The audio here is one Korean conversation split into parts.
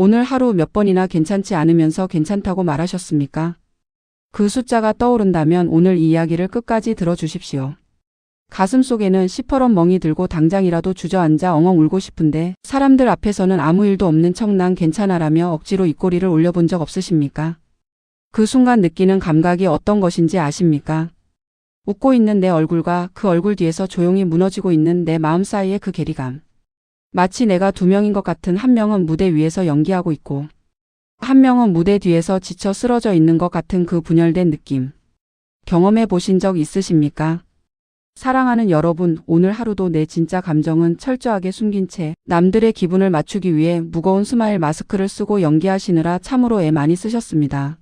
오늘 하루 몇 번이나 괜찮지 않으면서 괜찮다고 말하셨습니까? 그 숫자가 떠오른다면 오늘 이 이야기를 끝까지 들어주십시오. 가슴속에는 시퍼런 멍이 들고 당장이라도 주저앉아 엉엉 울고 싶은데 사람들 앞에서는 아무 일도 없는 척 난 괜찮아라며 억지로 입꼬리를 올려본 적 없으십니까? 그 순간 느끼는 감각이 어떤 것인지 아십니까? 웃고 있는 내 얼굴과 그 얼굴 뒤에서 조용히 무너지고 있는 내 마음 사이의 그 괴리감. 마치 내가 두 명인 것 같은 한 명은 무대 위에서 연기하고 있고 한 명은 무대 뒤에서 지쳐 쓰러져 있는 것 같은 그 분열된 느낌. 경험해 보신 적 있으십니까? 사랑하는 여러분, 오늘 하루도 내 진짜 감정은 철저하게 숨긴 채 남들의 기분을 맞추기 위해 무거운 스마일 마스크를 쓰고 연기하시느라 참으로 애 많이 쓰셨습니다.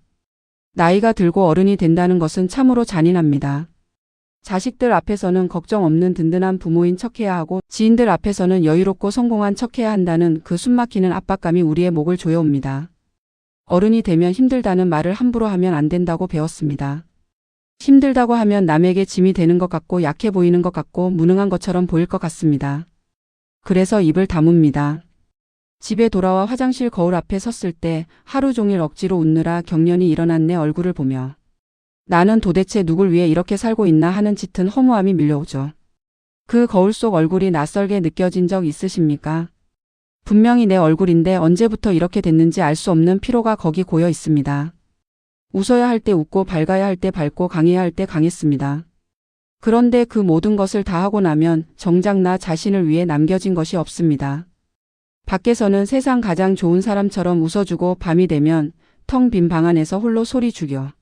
나이가 들고 어른이 된다는 것은 참으로 잔인합니다. 자식들 앞에서는 걱정 없는 든든한 부모인 척해야 하고 지인들 앞에서는 여유롭고 성공한 척해야 한다는 그 숨막히는 압박감이 우리의 목을 조여옵니다. 어른이 되면 힘들다는 말을 함부로 하면 안 된다고 배웠습니다. 힘들다고 하면 남에게 짐이 되는 것 같고 약해 보이는 것 같고 무능한 것처럼 보일 것 같습니다. 그래서 입을 다뭅니다. 집에 돌아와 화장실 거울 앞에 섰을 때 하루 종일 억지로 웃느라 경련이 일어난 내 얼굴을 보며 나는 도대체 누굴 위해 이렇게 살고 있나 하는 짙은 허무함이 밀려오죠. 그 거울 속 얼굴이 낯설게 느껴진 적 있으십니까? 분명히 내 얼굴인데 언제부터 이렇게 됐는지 알 수 없는 피로가 거기 고여 있습니다. 웃어야 할 때 웃고 밝아야 할 때 밝고 강해야 할 때 강했습니다. 그런데 그 모든 것을 다 하고 나면 정작 나 자신을 위해 남겨진 것이 없습니다. 밖에서는 세상 가장 좋은 사람처럼 웃어주고 밤이 되면 텅 빈 방 안에서 홀로 소리 죽여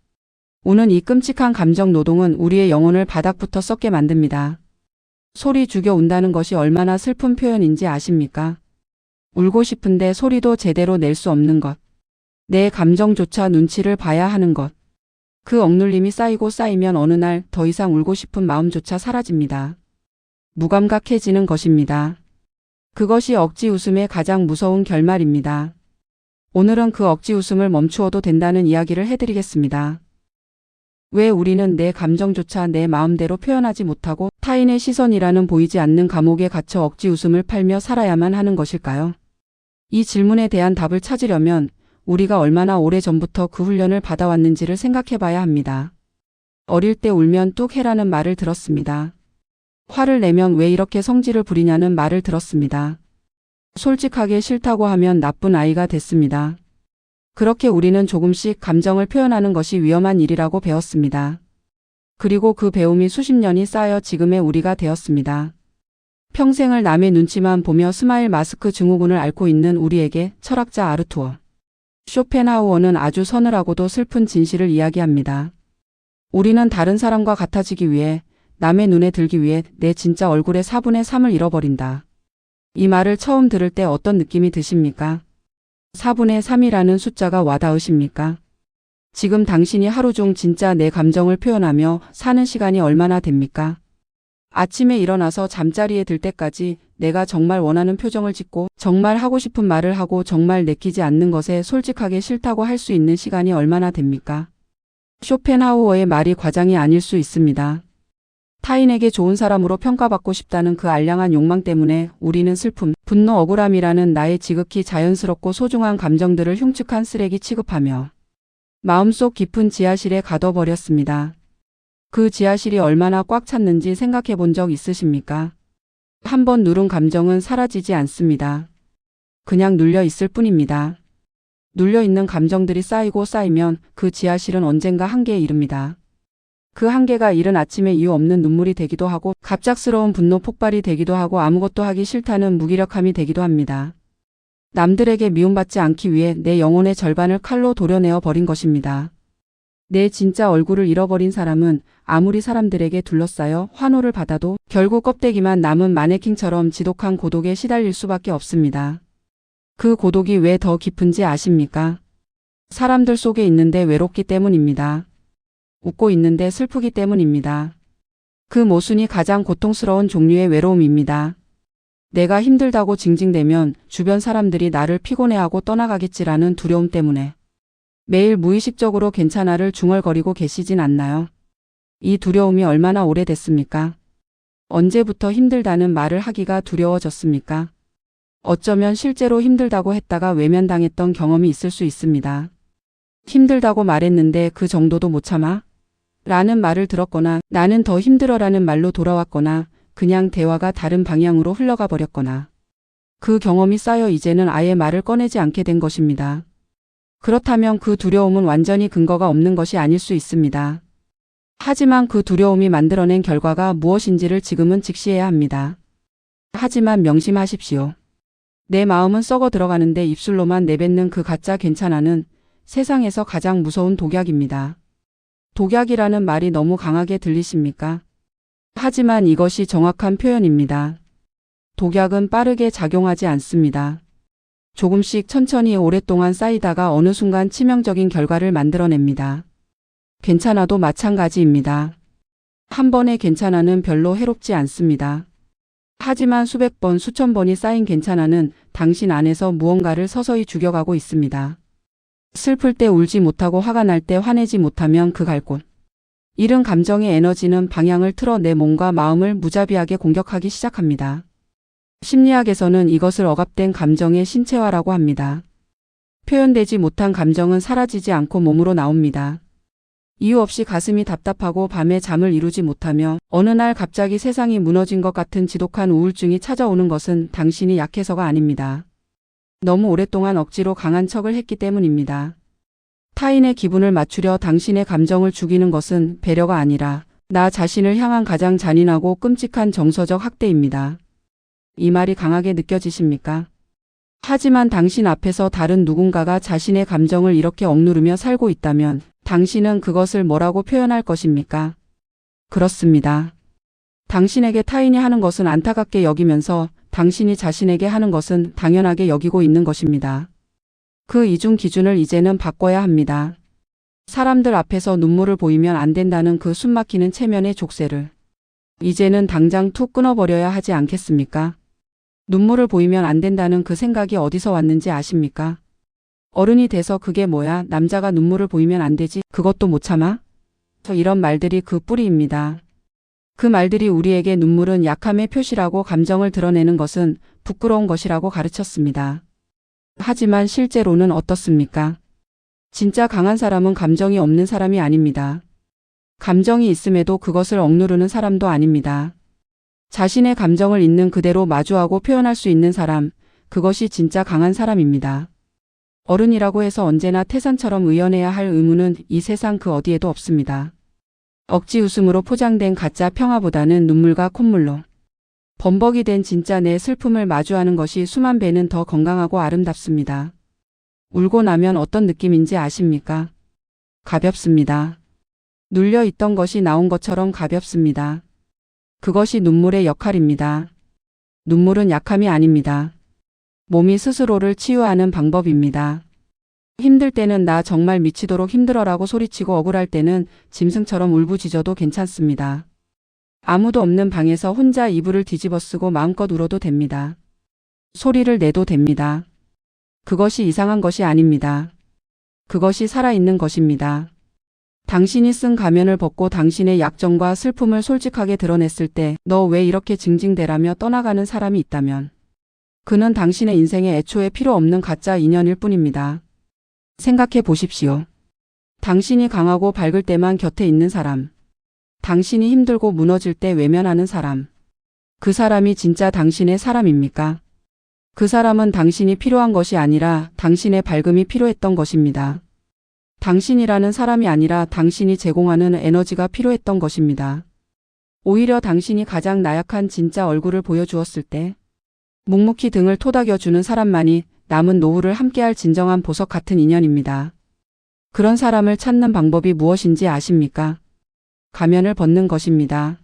우는 이 끔찍한 감정 노동은 우리의 영혼을 바닥부터 썩게 만듭니다. 소리 죽여 운다는 것이 얼마나 슬픈 표현인지 아십니까? 울고 싶은데 소리도 제대로 낼 수 없는 것. 내 감정조차 눈치를 봐야 하는 것. 그 억눌림이 쌓이고 쌓이면 어느 날 더 이상 울고 싶은 마음조차 사라집니다. 무감각해지는 것입니다. 그것이 억지 웃음의 가장 무서운 결말입니다. 오늘은 그 억지 웃음을 멈추어도 된다는 이야기를 해드리겠습니다. 왜 우리는 내 감정조차 내 마음대로 표현하지 못하고 타인의 시선이라는 보이지 않는 감옥에 갇혀 억지 웃음을 팔며 살아야만 하는 것일까요? 이 질문에 대한 답을 찾으려면 우리가 얼마나 오래전부터 그 훈련을 받아왔는지를 생각해봐야 합니다. 어릴 때 울면 뚝 해라는 말을 들었습니다. 화를 내면 왜 이렇게 성질을 부리냐는 말을 들었습니다. 솔직하게 싫다고 하면 나쁜 아이가 됐습니다. 그렇게 우리는 조금씩 감정을 표현하는 것이 위험한 일이라고 배웠습니다. 그리고 그 배움이 수십 년이 쌓여 지금의 우리가 되었습니다. 평생을 남의 눈치만 보며 스마일 마스크 증후군을 앓고 있는 우리에게 철학자 아르투어 쇼펜하우어는 아주 서늘하고도 슬픈 진실을 이야기합니다. 우리는 다른 사람과 같아지기 위해 남의 눈에 들기 위해 내 진짜 얼굴의 4분의 3을 잃어버린다. 이 말을 처음 들을 때 어떤 느낌이 드십니까? 4분의 3이라는 숫자가 와닿으십니까? 지금 당신이 하루 중 진짜 내 감정을 표현하며 사는 시간이 얼마나 됩니까? 아침에 일어나서 잠자리에 들 때까지 내가 정말 원하는 표정을 짓고 정말 하고 싶은 말을 하고 정말 내키지 않는 것에 솔직하게 싫다고 할 수 있는 시간이 얼마나 됩니까? 쇼펜하우어의 말이 과장이 아닐 수 있습니다. 타인에게 좋은 사람으로 평가받고 싶다는 그 알량한 욕망 때문에 우리는 슬픔, 분노, 억울함이라는 나의 지극히 자연스럽고 소중한 감정들을 흉측한 쓰레기 취급하며 마음속 깊은 지하실에 가둬버렸습니다. 그 지하실이 얼마나 꽉 찼는지 생각해 본 적 있으십니까? 한번 누른 감정은 사라지지 않습니다. 그냥 눌려 있을 뿐입니다. 눌려 있는 감정들이 쌓이고 쌓이면 그 지하실은 언젠가 한계에 이릅니다. 그 한계가 이른 아침에 이유 없는 눈물이 되기도 하고 갑작스러운 분노 폭발이 되기도 하고 아무것도 하기 싫다는 무기력함이 되기도 합니다. 남들에게 미움받지 않기 위해 내 영혼의 절반을 칼로 도려내어 버린 것입니다. 내 진짜 얼굴을 잃어버린 사람은 아무리 사람들에게 둘러싸여 환호를 받아도 결국 껍데기만 남은 마네킹처럼 지독한 고독에 시달릴 수밖에 없습니다. 그 고독이 왜 더 깊은지 아십니까? 사람들 속에 있는데 외롭기 때문입니다. 웃고 있는데 슬프기 때문입니다. 그 모순이 가장 고통스러운 종류의 외로움입니다. 내가 힘들다고 징징대면 주변 사람들이 나를 피곤해하고 떠나가겠지라는 두려움 때문에 매일 무의식적으로 괜찮아를 중얼거리고 계시진 않나요? 이 두려움이 얼마나 오래됐습니까? 언제부터 힘들다는 말을 하기가 두려워졌습니까? 어쩌면 실제로 힘들다고 했다가 외면당했던 경험이 있을 수 있습니다. 힘들다고 말했는데 그 정도도 못 참아? 라는 말을 들었거나 나는 더 힘들어라는 말로 돌아왔거나 그냥 대화가 다른 방향으로 흘러가 버렸거나 그 경험이 쌓여 이제는 아예 말을 꺼내지 않게 된 것입니다. 그렇다면 그 두려움은 완전히 근거가 없는 것이 아닐 수 있습니다. 하지만 그 두려움이 만들어낸 결과가 무엇인지를 지금은 직시해야 합니다. 하지만 명심하십시오. 내 마음은 썩어 들어가는데 입술로만 내뱉는 그 가짜 괜찮아는 세상에서 가장 무서운 독약입니다. 독약이라는 말이 너무 강하게 들리십니까? 하지만 이것이 정확한 표현입니다. 독약은 빠르게 작용하지 않습니다. 조금씩 천천히 오랫동안 쌓이다가 어느 순간 치명적인 결과를 만들어냅니다. 괜찮아도 마찬가지입니다. 한 번의 괜찮아는 별로 해롭지 않습니다. 하지만 수백 번, 수천 번이 쌓인 괜찮아는 당신 안에서 무언가를 서서히 죽여가고 있습니다. 슬플 때 울지 못하고 화가 날 때 화내지 못하면 그 갈 곳. 잃은 감정의 에너지는 방향을 틀어 내 몸과 마음을 무자비하게 공격하기 시작합니다. 심리학에서는 이것을 억압된 감정의 신체화라고 합니다. 표현되지 못한 감정은 사라지지 않고 몸으로 나옵니다. 이유 없이 가슴이 답답하고 밤에 잠을 이루지 못하며 어느 날 갑자기 세상이 무너진 것 같은 지독한 우울증이 찾아오는 것은 당신이 약해서가 아닙니다. 너무 오랫동안 억지로 강한 척을 했기 때문입니다. 타인의 기분을 맞추려 당신의 감정을 죽이는 것은 배려가 아니라 나 자신을 향한 가장 잔인하고 끔찍한 정서적 학대입니다. 이 말이 강하게 느껴지십니까? 하지만 당신 앞에서 다른 누군가가 자신의 감정을 이렇게 억누르며 살고 있다면 당신은 그것을 뭐라고 표현할 것입니까? 그렇습니다. 당신에게 타인이 하는 것은 안타깝게 여기면서 당신이 자신에게 하는 것은 당연하게 여기고 있는 것입니다. 그 이중 기준을 이제는 바꿔야 합니다. 사람들 앞에서 눈물을 보이면 안 된다는 그 숨막히는 체면의 족쇄를 이제는 당장 툭 끊어버려야 하지 않겠습니까? 눈물을 보이면 안 된다는 그 생각이 어디서 왔는지 아십니까? 어른이 돼서 그게 뭐야? 남자가 눈물을 보이면 안 되지? 그것도 못 참아? 이런 말들이 그 뿌리입니다. 그 말들이 우리에게 눈물은 약함의 표시라고 감정을 드러내는 것은 부끄러운 것이라고 가르쳤습니다. 하지만 실제로는 어떻습니까? 진짜 강한 사람은 감정이 없는 사람이 아닙니다. 감정이 있음에도 그것을 억누르는 사람도 아닙니다. 자신의 감정을 있는 그대로 마주하고 표현할 수 있는 사람, 그것이 진짜 강한 사람입니다. 어른이라고 해서 언제나 태산처럼 의연해야 할 의무는 이 세상 그 어디에도 없습니다. 억지 웃음으로 포장된 가짜 평화보다는 눈물과 콧물로 범벅이 된 진짜 내 슬픔을 마주하는 것이 수만 배는 더 건강하고 아름답습니다. 울고 나면 어떤 느낌인지 아십니까? 가볍습니다. 눌려있던 것이 나온 것처럼 가볍습니다. 그것이 눈물의 역할입니다. 눈물은 약함이 아닙니다. 몸이 스스로를 치유하는 방법입니다. 힘들 때는 나 정말 미치도록 힘들어라고 소리치고 억울할 때는 짐승처럼 울부짖어도 괜찮습니다. 아무도 없는 방에서 혼자 이불을 뒤집어 쓰고 마음껏 울어도 됩니다. 소리를 내도 됩니다. 그것이 이상한 것이 아닙니다. 그것이 살아있는 것입니다. 당신이 쓴 가면을 벗고 당신의 약점과 슬픔을 솔직하게 드러냈을 때 너 왜 이렇게 징징대라며 떠나가는 사람이 있다면 그는 당신의 인생에 애초에 필요 없는 가짜 인연일 뿐입니다. 생각해 보십시오. 당신이 강하고 밝을 때만 곁에 있는 사람. 당신이 힘들고 무너질 때 외면하는 사람. 그 사람이 진짜 당신의 사람입니까? 그 사람은 당신이 필요한 것이 아니라 당신의 밝음이 필요했던 것입니다. 당신이라는 사람이 아니라 당신이 제공하는 에너지가 필요했던 것입니다. 오히려 당신이 가장 나약한 진짜 얼굴을 보여주었을 때 묵묵히 등을 토닥여주는 사람만이 남은 노후를 함께할 진정한 보석 같은 인연입니다. 그런 사람을 찾는 방법이 무엇인지 아십니까? 가면을 벗는 것입니다.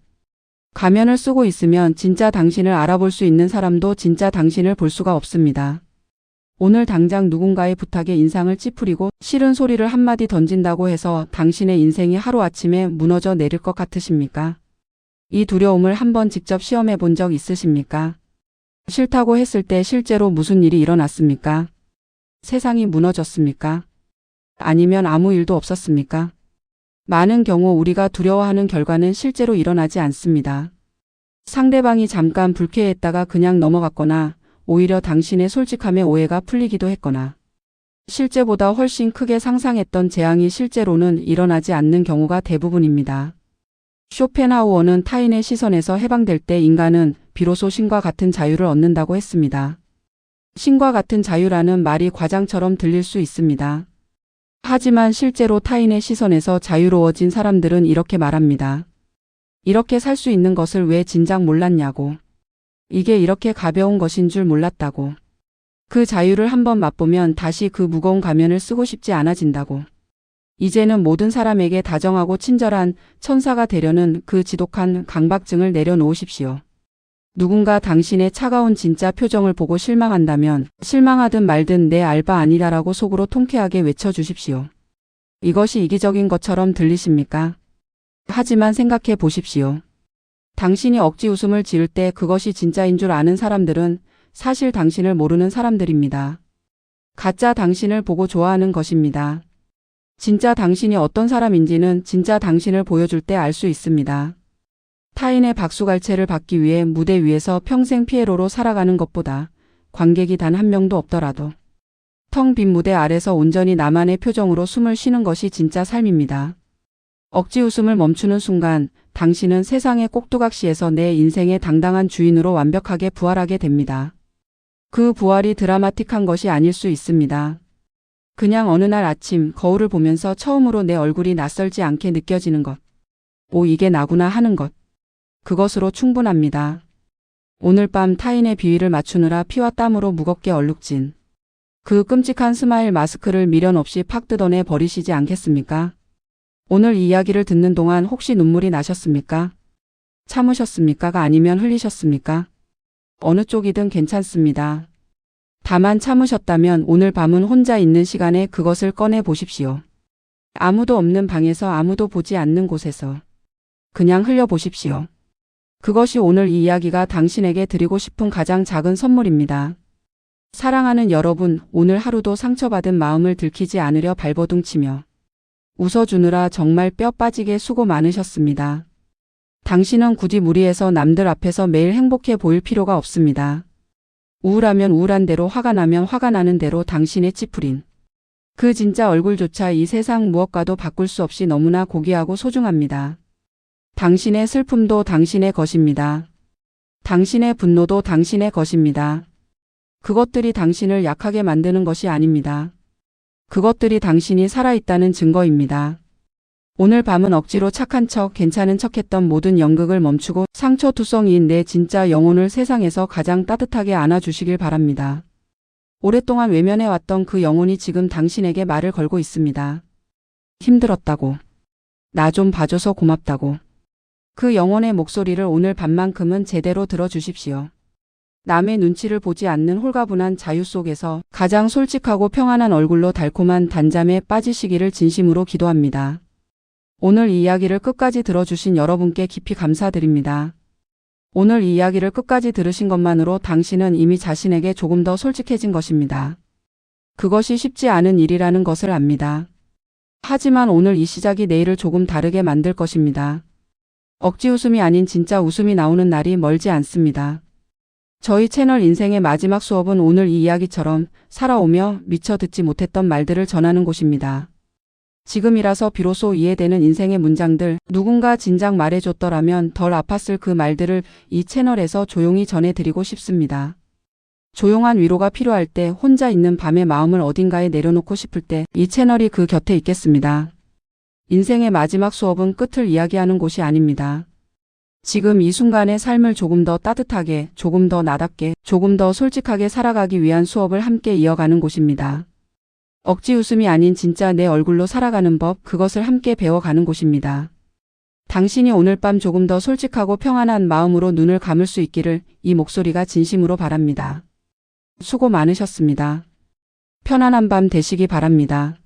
가면을 쓰고 있으면 진짜 당신을 알아볼 수 있는 사람도 진짜 당신을 볼 수가 없습니다. 오늘 당장 누군가의 부탁에 인상을 찌푸리고 싫은 소리를 한마디 던진다고 해서 당신의 인생이 하루아침에 무너져 내릴 것 같으십니까? 이 두려움을 한번 직접 시험해 본 적 있으십니까? 싫다고 했을 때 실제로 무슨 일이 일어났습니까? 세상이 무너졌습니까? 아니면 아무 일도 없었습니까? 많은 경우 우리가 두려워하는 결과는 실제로 일어나지 않습니다. 상대방이 잠깐 불쾌했다가 그냥 넘어갔거나 오히려 당신의 솔직함에 오해가 풀리기도 했거나 실제보다 훨씬 크게 상상했던 재앙이 실제로는 일어나지 않는 경우가 대부분입니다. 쇼펜하우어는 타인의 시선에서 해방될 때 인간은 비로소 신과 같은 자유를 얻는다고 했습니다. 신과 같은 자유라는 말이 과장처럼 들릴 수 있습니다. 하지만 실제로 타인의 시선에서 자유로워진 사람들은 이렇게 말합니다. 이렇게 살 수 있는 것을 왜 진작 몰랐냐고. 이게 이렇게 가벼운 것인 줄 몰랐다고. 그 자유를 한번 맛보면 다시 그 무거운 가면을 쓰고 싶지 않아진다고. 이제는 모든 사람에게 다정하고 친절한 천사가 되려는 그 지독한 강박증을 내려놓으십시오. 누군가 당신의 차가운 진짜 표정을 보고 실망한다면 실망하든 말든 내 알바 아니다라고 속으로 통쾌하게 외쳐주십시오. 이것이 이기적인 것처럼 들리십니까? 하지만 생각해 보십시오. 당신이 억지 웃음을 지을 때 그것이 진짜인 줄 아는 사람들은 사실 당신을 모르는 사람들입니다. 가짜 당신을 보고 좋아하는 것입니다. 진짜 당신이 어떤 사람인지는 진짜 당신을 보여줄 때 알 수 있습니다. 타인의 박수갈채를 받기 위해 무대 위에서 평생 피에로로 살아가는 것보다 관객이 단 한 명도 없더라도 텅 빈 무대 아래서 온전히 나만의 표정으로 숨을 쉬는 것이 진짜 삶입니다. 억지 웃음을 멈추는 순간 당신은 세상의 꼭두각시에서 내 인생의 당당한 주인으로 완벽하게 부활하게 됩니다. 그 부활이 드라마틱한 것이 아닐 수 있습니다. 그냥 어느 날 아침 거울을 보면서 처음으로 내 얼굴이 낯설지 않게 느껴지는 것. 오, 이게 나구나 하는 것. 그것으로 충분합니다. 오늘 밤 타인의 비위를 맞추느라 피와 땀으로 무겁게 얼룩진 그 끔찍한 스마일 마스크를 미련 없이 팍 뜯어내 버리시지 않겠습니까? 오늘 이 이야기를 듣는 동안 혹시 눈물이 나셨습니까? 참으셨습니까? 아니면 흘리셨습니까? 어느 쪽이든 괜찮습니다. 다만 참으셨다면 오늘 밤은 혼자 있는 시간에 그것을 꺼내 보십시오. 아무도 없는 방에서 아무도 보지 않는 곳에서 그냥 흘려보십시오. 그것이 오늘 이 이야기가 당신에게 드리고 싶은 가장 작은 선물입니다. 사랑하는 여러분, 오늘 하루도 상처받은 마음을 들키지 않으려 발버둥치며 웃어주느라 정말 뼈 빠지게 수고 많으셨습니다. 당신은 굳이 무리해서 남들 앞에서 매일 행복해 보일 필요가 없습니다. 우울하면 우울한 대로, 화가 나면 화가 나는 대로 당신의 찌푸린 그 진짜 얼굴조차 이 세상 무엇과도 바꿀 수 없이 너무나 고귀하고 소중합니다. 당신의 슬픔도 당신의 것입니다. 당신의 분노도 당신의 것입니다. 그것들이 당신을 약하게 만드는 것이 아닙니다. 그것들이 당신이 살아있다는 증거입니다. 오늘 밤은 억지로 착한 척, 괜찮은 척했던 모든 연극을 멈추고 상처투성이인 내 진짜 영혼을 세상에서 가장 따뜻하게 안아주시길 바랍니다. 오랫동안 외면해왔던 그 영혼이 지금 당신에게 말을 걸고 있습니다. 힘들었다고. 나 좀 봐줘서 고맙다고. 그 영혼의 목소리를 오늘 밤만큼은 제대로 들어주십시오. 남의 눈치를 보지 않는 홀가분한 자유 속에서 가장 솔직하고 평안한 얼굴로 달콤한 단잠에 빠지시기를 진심으로 기도합니다. 오늘 이 이야기를 끝까지 들어주신 여러분께 깊이 감사드립니다. 오늘 이 이야기를 끝까지 들으신 것만으로 당신은 이미 자신에게 조금 더 솔직해진 것입니다. 그것이 쉽지 않은 일이라는 것을 압니다. 하지만 오늘 이 시작이 내일을 조금 다르게 만들 것입니다. 억지 웃음이 아닌 진짜 웃음이 나오는 날이 멀지 않습니다. 저희 채널 인생의 마지막 수업은 오늘 이 이야기처럼 살아오며 미처 듣지 못했던 말들을 전하는 곳입니다. 지금이라서 비로소 이해되는 인생의 문장들, 누군가 진작 말해줬더라면 덜 아팠을 그 말들을 이 채널에서 조용히 전해드리고 싶습니다. 조용한 위로가 필요할 때, 혼자 있는 밤에 마음을 어딘가에 내려놓고 싶을 때 이 채널이 그 곁에 있겠습니다. 인생의 마지막 수업은 끝을 이야기하는 곳이 아닙니다. 지금 이 순간의 삶을 조금 더 따뜻하게, 조금 더 나답게, 조금 더 솔직하게 살아가기 위한 수업을 함께 이어가는 곳입니다. 억지 웃음이 아닌 진짜 내 얼굴로 살아가는 법, 그것을 함께 배워가는 곳입니다. 당신이 오늘 밤 조금 더 솔직하고 평안한 마음으로 눈을 감을 수 있기를 이 목소리가 진심으로 바랍니다. 수고 많으셨습니다. 편안한 밤 되시기 바랍니다.